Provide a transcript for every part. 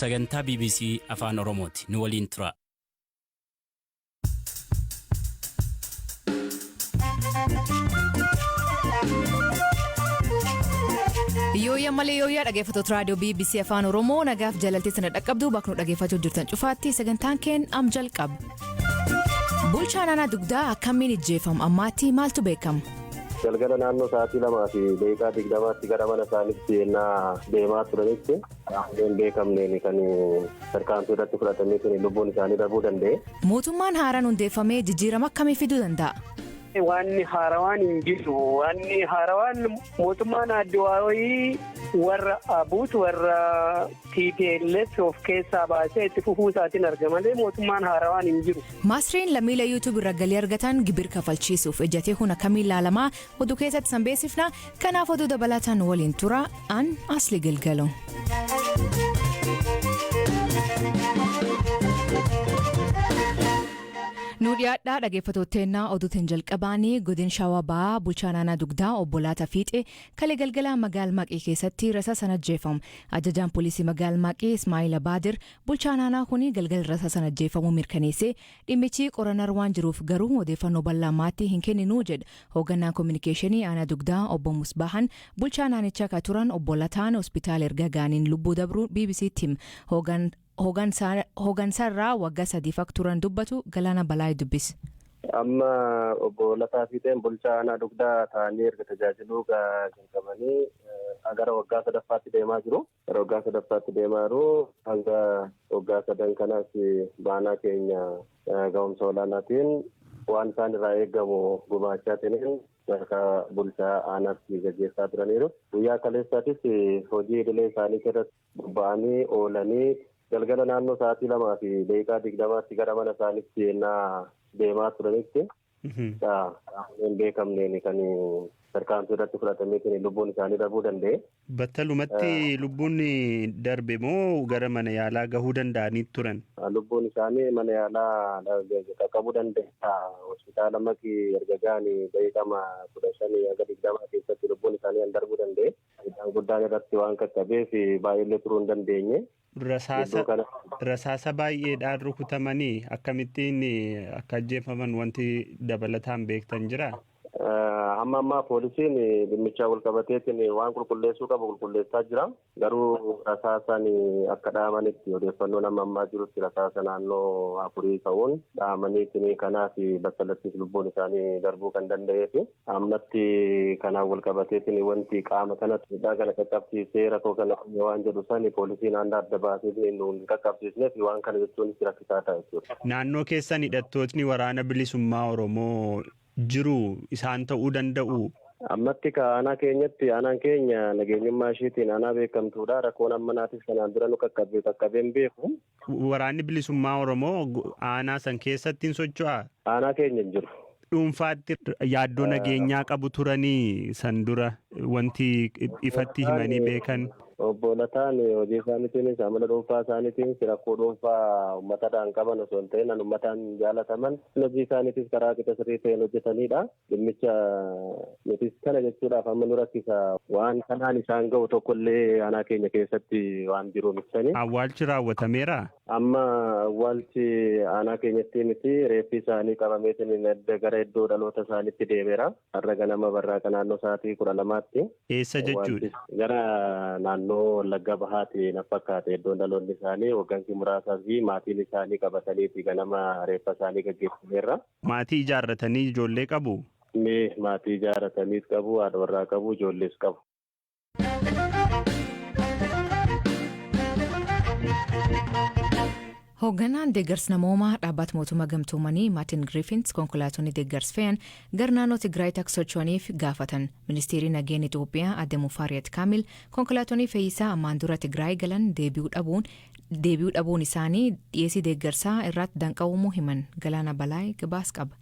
sagantaa BBC Afaan Oromooti. Nu waliin tura. Yooyaa malee yooyaa dhaggeeffattoota raadiyoo BBC Afaan Oromoo nagaaf jaalaltii sana dhaqqabdu bakka nu dhaggeeffachuu jirtan cufaatti sagantaan keen am jalqabu. Bulchaan aanaa dugdaa akkamiin ijjeefama ammaatti maaltu beekama? Galgala naannoo sa'aatii 2 fi daqiiqaa 20tti gara mana isaaniitti yennaa deemaa turanitti hin beekamneen kan tarkaanfii irratti fudhatamee lubbuun isaanii darbuu danda'e. Mootummaan haaraan hundeeffamee jijjiirama akkamii fiduu danda'a? Wanni haarawaan hin jiru. Wanni haarawaan mootummaan adduwaayii warra abuut warra TPLF of keessaa baasee itti fufuu isaatiin argamanii mootummaan haarawaan hin jiru. Maasriin lammiilee YouTube irra galii argatan gibir kafalchiisuuf ejjatee huna kamii ilaalamaa oduu keessatti sanbeessifna. Kanaaf oduu dabalataan waliin tura an asli galgalo. Nuudhiyaadhaa dhaggeeffattooteenna oduutiin jalqabaanii godin Shawabaa bulchaan aanaa dugdaa obbo Laata Fiixee kalee galgala magaalaa Maqii keessatti rasaasaan ajjeefamu. Ajajaan poolisii magaalaa Maqii Ismaa'il Baadir bulchaan aanaa kuni galgala rasaasaan ajjeefamuu mirkaneessee dhimmichi qorannaa waan jiruuf garuu odeeffannoo bal'aa maatii hin kenninuu jedha. Hoogganaan koominikeeshinii aanaa dugdaa obbo Musbaahan bulchaan aanichaa akka turan obbo Lataan hospitaala erga gaaniin lubbuu dabruu BBC'tti hima. Hoggansaarraa waggaa 3 akka turan dubbatu Galaana Balaayii dubbis. Amma obbo Lataa Fiixeen bulchaa aanaa dugdaa ta'anii erga tajaajiluu jalqabanii gara waggaa 3ffaatti deemaa jiru. Gara waggaa 3ffaatti deemaa jiru hanga waggaa 3 kanaas baanaa keenya ga'umsa olaanaatiin waan isaan irraa eegamu gumaachaatiin bakka bulchaa aanaatti gaggeessaa turaniiru. Guyyaa kaleessaatis hojii idilee isaanii irratti bobba'anii oolanii galgala naannoo sa'aatii 2 fi daqiiqaa 20tti gara mana isaaniitti yennaa deemaa turanitti hin beekamneen kan tarkaanfii irratti fudhatamee lubbuun isaanii darbuu danda'e. Battalumatti lubbuun darbe moo gara mana yaalaa gahuu danda'anii turan? Lubbuun isaanii mana yaalaa qaqqabuu danda'a. Hospitaala Maqii erga ga'anii daqiiqaa 15 hanga 20 keessatti lubbuun isaanii darbuu danda'e. Guddaan irratti waan qaqqabeef baay'ee turuu hin dandeenye. Rasaasa baay'eedhaan rukutamanii akkamittiin akka ajjeefaman wanti dabalataan beektan jira? Amma ammaa poolisiin dhimmicha walqabateetiin waan qulqulleessuu qabu qulqulleessaa jira. Garuu rasaasaan akka dhahamanitti odeeffannoon amma ammaa jirutti rasaasa naannoo 4 ta'uun dhahamaniitiin kanaaf battalatti lubbuun isaanii darbuu kan danda'eef ammatti kanaan walqabateetiin wanti qaama kanatti kana qaqqabsiisee rakkoo kana waan jedhu sani poolisiin adda baasee nuun qaqqabsiisneef waan kana jechuun rakkisaa ta'a jechuudha. Naannoo keessan hidhattootni waraana bilisummaa Oromoo jiru isaan ta'uu danda'u. Ammatti aanaa keenyatti aanaan keenya nageenyummaa isheetiin aanaa beekamtuudha. Rakkoon ammanaatis kanaan dura nu qaqqabeen beeku. Waraanni bilisummaa Oromoo aanaa san keessatti hin socho'aa? Aanaa keenya hin jiru. Dhuunfaatti yaaddoo nageenyaa qabu turanii san dura wanti ifatti himanii beekan. Obbo Lataan hojii isaaniitiinis amala dhuunfaa isaaniitiinis rakkoo dhuunfaa uummataadhaan qaban osoo hin ta'in uummataan jaalataman hojii isaaniitis karaa qixa sirrii ta'een hojjetanidha. Dhimmicha nutis kana jechuudhaaf amma nu rakkisa waan kanaan isaan ga'u tokkollee aanaa keenya keessatti waan jiru ibsanii. Awwaalchi raawwatameera? Amma awwaalchi aanaa keenyatti miti reeffi isaanii qabameetiin gara iddoo dhaloota isaaniitti deemeera. Har'a ganama barraaqa naannoo sa'aatii 12tti. Eessa jechuudha? Gara naannoo Wallagga Bahaatti na fakkaate iddoon dhaloonni isaanii waggaansi muraasaa fi maatiin isaanii qabatanii ganama reeffa isaanii gaggeeffameerra. Maatii ijaarratanii ijoollee qabu? Maatii ijaarrataniis qabu, haadha warraa qabu, ijoollees qabu. Hoogganaan deeggarsa namoomaa dhaabbata mootummaa gamtoomanii Maartin Griffiths konkolaattonni deeggarsa fe'an gara naannoo Tigraayitti akka socho'aniif gaafatan. Ministeerri nageenya Itoophiyaa Aadde Mufaariyaat Kaamil konkolaattonni fe'iisaa ammaan dura Tigraay galan deebi'uu dhabuun isaanii dhiyeessii deeggarsaa irratti danqa'uu himan. Galaana Balaayii gabaasa qaba.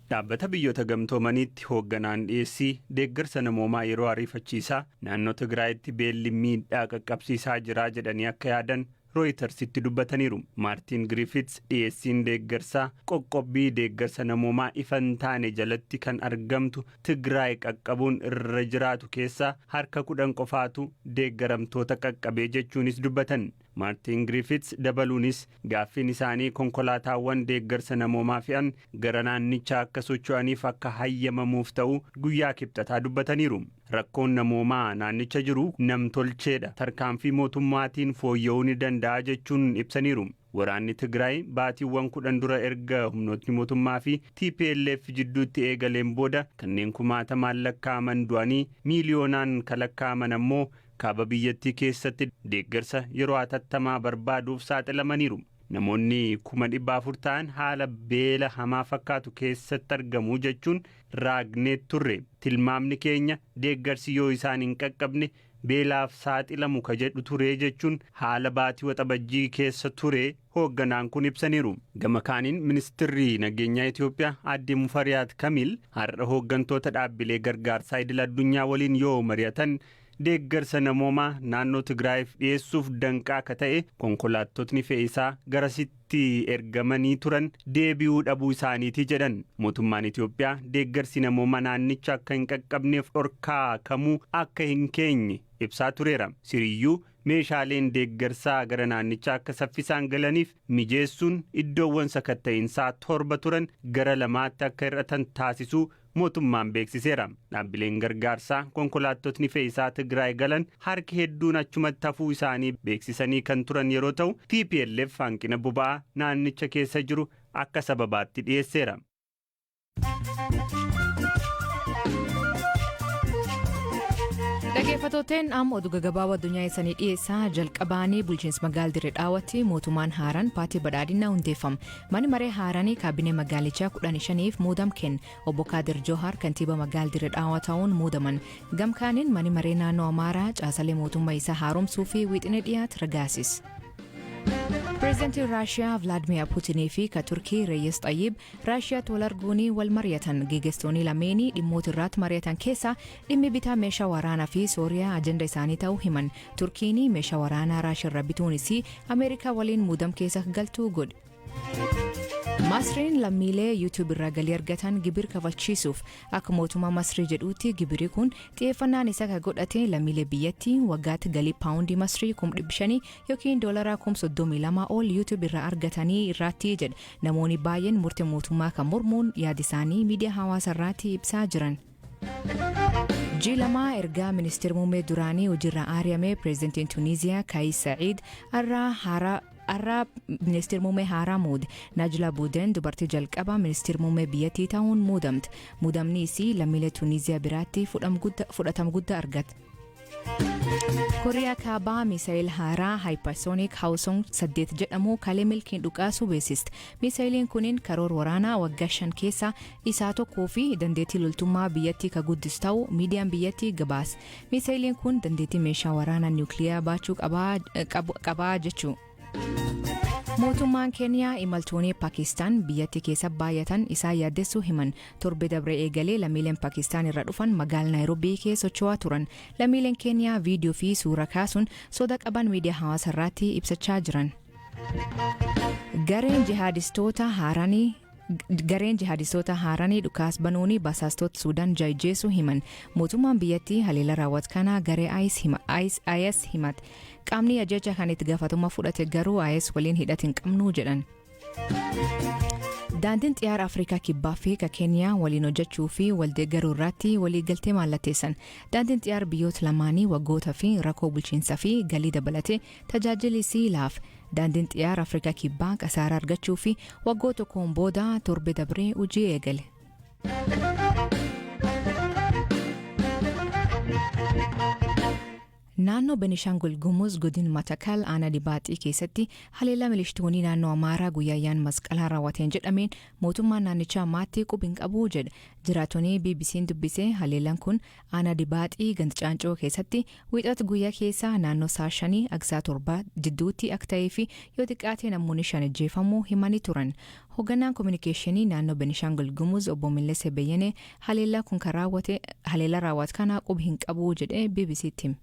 Dhaabbata biyyoota gamtoomaniitti hoogganaan dhiyeessii deeggarsa namoomaa yeroo ariifachiisaa naannoo Tigraayitti beelli miidhaa qaqqabsiisaa jira jedhanii akka yaadan Rooyitersitti dubbataniiru. Maartin Griffiths dhiyeessiin deeggarsaa qoqqobbii deeggarsa namoomaa ifan taane jalatti kan argamtu Tigraay qaqqabuun irra jiraatu keessaa harka 10 qofaatu deeggaramtoota qaqqabee jechuunis dubbatan. Maartin Griffiths dabaluunis gaaffiin isaanii konkolaataawwan deeggarsa namoomaa fe'an gara naannichaa akka socho'aniif akka hayyamamuuf ta'u guyyaa kibxataa dubbataniiru. Rakkoon namoomaa naannicha jiru namtolcheedha. Tarkaanfii mootummaatiin fooyya'uu ni danda'a jechuun ibsaniiru. Waraanni Tigraay baatiiwwan 10 dura erga humnootni mootummaa fi TPLF jidduutti eegaleen booda kanneen kumaatamaan lakkaa'aman du'anii miiliyoonaan lakkaa'aman ammoo kaaba biyyattii keessatti deeggarsa yeroo hatattamaa barbaaduuf saaxilamaniiru. Namoonni 400,000 ta'an haala beela hamaa fakkaatu keessatti argamu jechuun raagnee turre. Tilmaamni keenya deeggarsi yoo isaan hin qaqqabne beelaaf saaxilamu ka jedhu ture jechuun haala baatii waxabajjii keessa ture hoogganaan kun ibsaniiru. Gama kaaniin ministirri nageenyaa Itoophiyaa aadde Mufariyaat Kamil har'a hooggantoota dhaabbilee gargaarsaa idil addunyaa waliin yoo mari'atan deeggarsa namoomaa naannoo Tigraayiif dhiyeessuuf danqaa akka ta'e konkolaattotni fe'isaa garasitti ergamanii turan deebi'uu dhabuu isaaniiti jedhan. Mootummaan Itoophiyaa deeggarsi namoomaa naannicha akka hin qaqqabneef dhorkaa kamuu akka hin keenye ibsaa tureera. Siriyyuu meeshaaleen deeggarsaa gara naannichaa akka saffisaan galaniif mijeessuun iddoowwan sakatta'iinsaa 7 turan gara 2tti akka hir'atan taasisuu mootummaan beeksiseera. Dhaabbileen gargaarsaa konkolaattotni fe'isaa Tigraay galan harki hedduun achumatti hafuu isaanii beeksisanii kan turan yeroo ta'u TPLF hanqina boba'aa naannicha keessa jiru akka sababaatti dhiyeesseera. Dhaggeeffattootni amma oduu gabaabaa addunyaa isanii dhiyeessaa jalqabaanii bulchiinsa magaalaa Dirree Dhawaatti mootummaan haaraan paartii badhaadhinaa hundeeffame. Manni maree haaraanii kaabinee magaalichaa 15f muudam kenne. Obbo Kaadir Johaar kantiibaa magaalaa Dirree Dhawaa ta'uun muudaman. Gamkaaniin manni maree naannoo Amaaraa caasalee mootummaa isaa haaromsuu fi wixinee dhiyaate ragaasis. Pireezidaantiin Raashiyaa Vladimir Puutinii fi ka Turkii Reeyes Xayyib Raashiyaatti wal arguunii wal mari'atan. Gaggeessitoonni lameenii dhimmoota irratti mari'atan keessaa dhimmi bitaa meeshaa waraanaa fi Sooriyaa ajenda isaanii ta'uu himan. Turkiin meeshaa waraanaa Raashiyaa irraa bituunis Ameerikaa waliin muudam keessa galtuu godhe. Masriin lammiilee YouTube irraa galii argatan gibir kafalchiisuuf akka mootummaa Masrii jedhuutti gibirri kun xiyyeeffannaan isaa kan godhate lammiilee biyyattii waggaatti galii paawundii Masrii 500 yookiin doolaraa 32 ol YouTube irraa argatanii irratti jedha. Namoonni baay'een murtee mootummaa kan mormuun yaada isaanii miidiyaa hawaasaa irratti ibsaa jiran. Jilamaa ergaa ministeera muummee duraanii hojiirraa ari'ame pireezidantiin Tuniiziyaa Kaayis Sa'iid arraa ministeera muummee haaraa muude. Najla Buuden dubartii jalqabaa ministeera muummee biyyattii ta'uun muudamte. Muudamni isii lammiilee Tuniiziyaa biraatti fudhatama guddaa argate. Kooriyaa kaabaa misaayil haaraa Hypersonic Hawsong 8 jedhamu kalee milkiin dhukaasuu beeksiste. Misaayiliin kunin karoora waraanaa waggaa 5 keessaa isaa tokkoo fi dandeettii loltummaa biyyattii ka guddisu ta'uu miidiyaan biyyattii gabaase. Misaayiliin kun dandeettii meeshaa waraanaa niwukiliyaa baachuu qabaa jechuu. Mootummaan Keeniyaa imaltoonni Paakistaan biyyattii keessa baay'atan isaa yaaddessuu himan. Torbe dabree eegalee lammiileen Paakistaan irraa dhufan magaalaa Naayiroobii keessa socho'aa turan. Lammiileen Keeniyaa viidiyoo fi suura kaasuun soda qaban miidiyaa hawaasaa irratti ibsachaa jiran. Gareen jihaadistoota haaranii dhukaas banuuni basaastota Suudaan jajjeessuu himan. Mootummaan biyyattii haleela raawwatu kana garee IS himate. Qaamni ajajaa kan itti gaafatamummaa fudhate garuu IS waliin hidhata hin qabnu jedhan. Daandiin xiyyaara Afrikaa kibbaa fi Keeniyaa waliin hojjechuu fi waldeeggaruu irratti waliigaltee mallatteessan. Daandiin xiyyaara biyyoota lamaanii waggoota fi rakkoo bulchiinsaa fi galii dabalatee tajaajila isii laaf. Daandiin xiyyaara Afrikaa kibbaa kasaaraa argachuu fi waggoota tokkoon booda torbe dabree hojii eegale. Naannoo Benishaangul Gumuz godina Matakal aanaa Dibaaxii keessatti haleellaa milishoonni naannoo Amaaraa guyyaayaan masqalaa raawwateen jedhameen mootummaan naannichaa maatii quba hin qabu jedha. Jiraattonni BBC'n dubbisee haleellaan kun aanaa Dibaaxii ganda Caancoo keessatti wiixata guyyaa keessaa naannoo sa'a 5 hanga sa'a 7 jidduutti akka ta'ee fi yoo xiqqaate namoonni 5 ajjeefamuu himanii turan. Hoogganaan kominikeeshinii naannoo Benishaangul Gumuz obbo Millesee Beyyenee haleellaa kun kan raawwate kana quba hin qabu jedhee BBC'tti hime.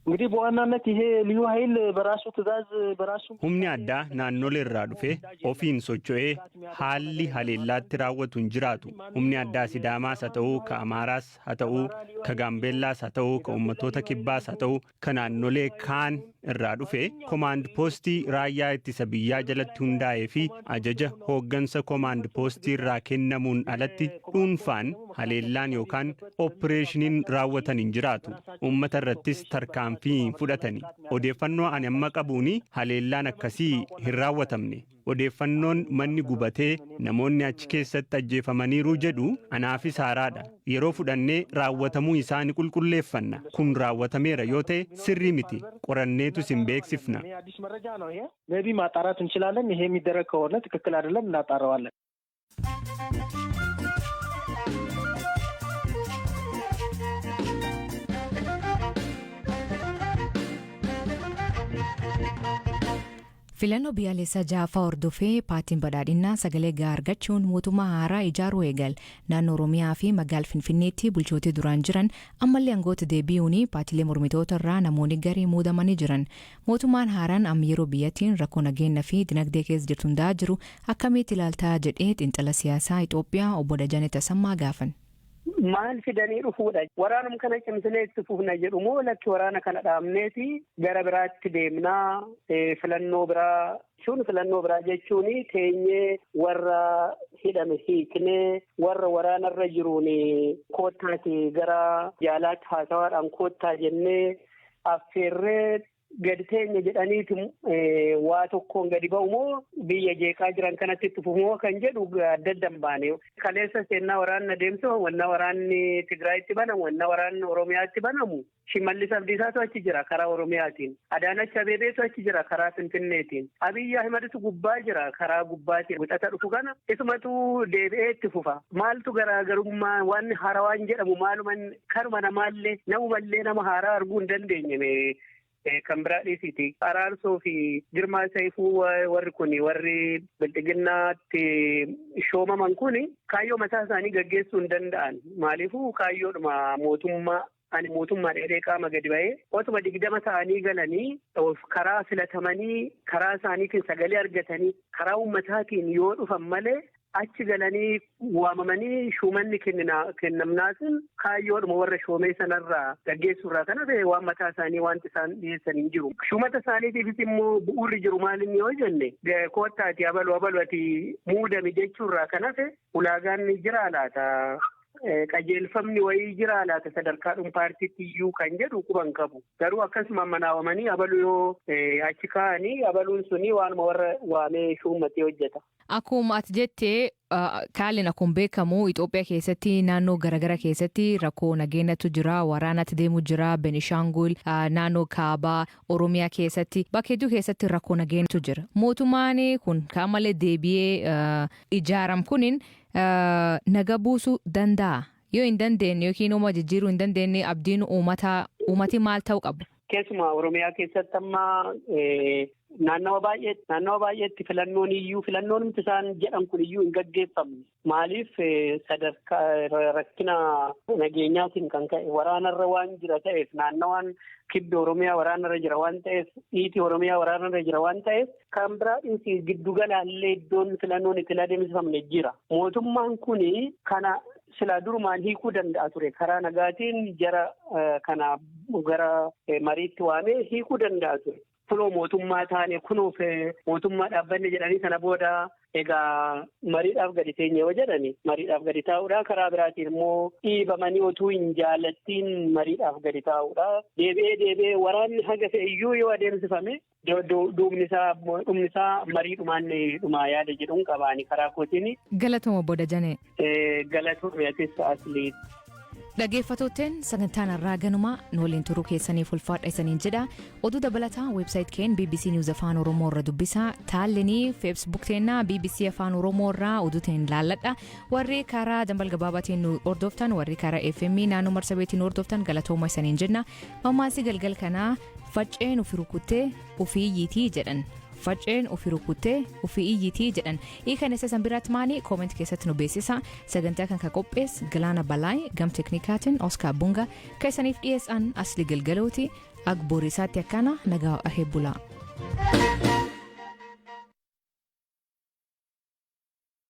እንግዲህ በዋናነት ይሄ ልዩ ኃይል በራሱ ትዕዛዝ በራሱ humni addaa naannolee irraa dhufe ofiin socho'ee haalli haleellaatti raawwatu hin jiraatu. Humni addaa Sidaamaas haa ta'uu ka Amaaraas haa ta'uu ka Gaambeellaas haa ta'uu ka uummattoota Kibbaas haa ta'uu ka naannolee kaan irraa dhufe komaand poostii raayyaa ittisa biyyaa jalatti hundaa'ee fi ajaja hooggansa komaand poostii irraa kennamuun alatti dhuunfaan haleellaan yookaan ooppireeshiniin raawwatan hin jiraatu. Uummata irrattis tarkaanfii fudhatani. Odeeffannoo ani amma qabuuni haleellaan akkasii hin raawwatamne. Odeeffannoon manni gubatee namoonni achi keessatti ajjeefamaniiru jedhu anaafis haaraadha. Yeroo fudhannee raawwatamuu isaa ni qulqulleeffanna. Kun raawwatameera yoo ta'e sirrii miti. Qoranneetu sin beeksifna. ገቢ ማጣራት እንችላለን። ይሄ የሚደረግ ከሆነ ትክክል አይደለም እናጣራዋለን። Filannoo biyyaalessaa ja'affaa hordofee paartiin badhaadhinaa sagalee gahaa argachuun mootummaa haaraa ijaaruu eegal naannoo Oromiyaa fi magaalaa Finfinneetti bulchootii duraan jiran ammallee aangoota deebi'uun paartiilee mormitoota irraa namoonni garii muudamanii jiran. Mootummaan haaraan amma yeroo biyyattiin rakkoo nageenyaa fi dinagdee keessa jirtu hundaa jiru akkamitti ilaaltaa jedhee xiinxala siyaasaa Itoophiyaa obbo Dajanee Tasammaa gaafan. Maal fidanii dhufuudha? Waraanum kana cimsinee itti fufna jedhu moo lakki waraana kana dhaabneeti gara biraatti deemnaa filannoo biraa jechuun teenyee warra hidhame hiiknee warra waraanarra jiruun koottaati gara jaalaatti haasawaadhaan koottaa jennee affeerree gadi teenya jedhaniiti waa tokkoon gadi ba'u moo biyya jeeqaa jiran kanatti itti fufumoo kan jedhu adda addan baane. Kaleessa seenaa waraanna deemsoo wanna waraanni Tigraayitti banamu wanna waraanni Oromiyaatti banamu Shimallis Abdiisaatu achi jira karaa Oromiyaatiin. Adaanach Abeebeetu achi jira karaa Finfinneetiin. Abiyyi Ahmaditu gubbaa jira karaa gubbaatiin. Wixata dhufu kana isumatu deebi'ee itti fufa. Maaltu garaagarummaa waan haarawaan jedhamu maaluman karuma namaallee namumallee nama haaraa arguu hin dandeenye. Kan biraa dhiisiti. Araarsoo fi Girmaa Saayifuu warri kun warri bilxiginnaatti shoomaman kun kaayyoo mataa isaanii gaggeessuu hin danda'an. Maaliifuu kaayyoodhuma mootummaa ani mootummaa dheedhee qaama gadi ba'ee otuma 20 ta'anii galanii karaa filatamanii karaa isaaniitiin sagalee argatanii karaa uummataatiin yoo dhufan malee achi galanii waamamanii shumanni kennamnaatiin kaayyoodhuma warra shoomee sanarraa gaggeessuurraa kanaaf waan mataa isaanii wanti isaan dhiyeessan hin jiru. Shumata isaaniitiifis immoo bu'uurri jiru maalinni yoo jenne koottaati abalu ati muudami jechuurraa kanaaf ulaagaan jira laata. Qajeelfamni wayii jira laata sadarkaadhuun paartiitti iyyuu kan jedhu quban qabu. Garuu akkasuma manaawamanii abalu yoo achi kaa'anii abaluun suni waanuma warra waamee shumatee hojjeta. Akkuma ati jettee kaalin akkuma beekamu Itoophiyaa keessatti naannoo garaagara keessatti rakkoo nageenyatu jira, waraanatti deemu jira, Benishaangul, naannoo Kaabaa, Oromiyaa keessatti bakka hedduu keessatti rakkoo nageenyatu jira. Mootummaan kun kaamalee deebi'ee ijaaram kunin naga buusuu danda'a. Yoo hin dandeenye yookiin uuma jijjiiruu hin dandeenye abdiin uummati maal ta'uu qabu? Keessumaa Oromiyaa keessatti amma naannawa baay'eetti filannoon nuti isaan jedhan kun iyyuu hin gaggeeffamne. Maaliif sadarkaa rakkina nageenyaatiin kan ka'e waraanarra waan jira ta'eef naannawaan kibbi Oromiyaa waraanarra jira waan ta'eef dhiitii Oromiyaa waraanarra jira waan ta'eef kan biraa dhiisii giddugalaallee iddoon filannoon itti adeemsifamne jira. Mootummaan kun kana silaa durumaan hiikuu danda'a ture karaa nagaatiin jara kana gara mariitti waamee hiikuu danda'a ture. Kunoo mootummaa taane kunuuf mootummaa dhaabbanne jedhanii sana booda egaa mariidhaaf gadi teenye yoo jedhani mariidhaaf gadi taa'uudha. Karaa biraatiin immoo dhiibamanii otuu hin jaalattiin mariidhaaf gadi taa'uudha. Deebi'ee waraanni haga fe'e iyyuu yoo adeemsifame dhumni isaa mariidhumaan dhumaa yaada jedhuun qabaani karaa kootiin. Galatuma Obbo Dajanee. Galatuma asli. Dhaggeeffattootteen sagantaan irraa ganumaa nu waliin turuu keessaniif ulfaadha isaniin jedha. Oduu dabalataa weebsaayit keen BBC News Afaan Oromoo irra dubbisaa. Taallenii feesbuuk teennaa BBC Afaan Oromoo irraa oduutiin laalladha. Warri karaa dambal gabaabaatiin nu hordoftan warri karaa FM naannoo marsabeetiin hordoftan galatooma isaniin jenna. Mammaasii galgal kanaa facceen ofii rukuttee ofii iyyiitii jedhan. Facceen ofii rukuttee ofii iyyiitii jedhan. Hiikan isa san biraatti maanii kooment keessatti nu beeksisa. Sagantaa kan qophees Galaana Balaay gam teknikaatiin Oskaar Bunga keessaniif dhiyeessan asli galgalooti. Agboorisaatti akkana nagaa ahee bulaa.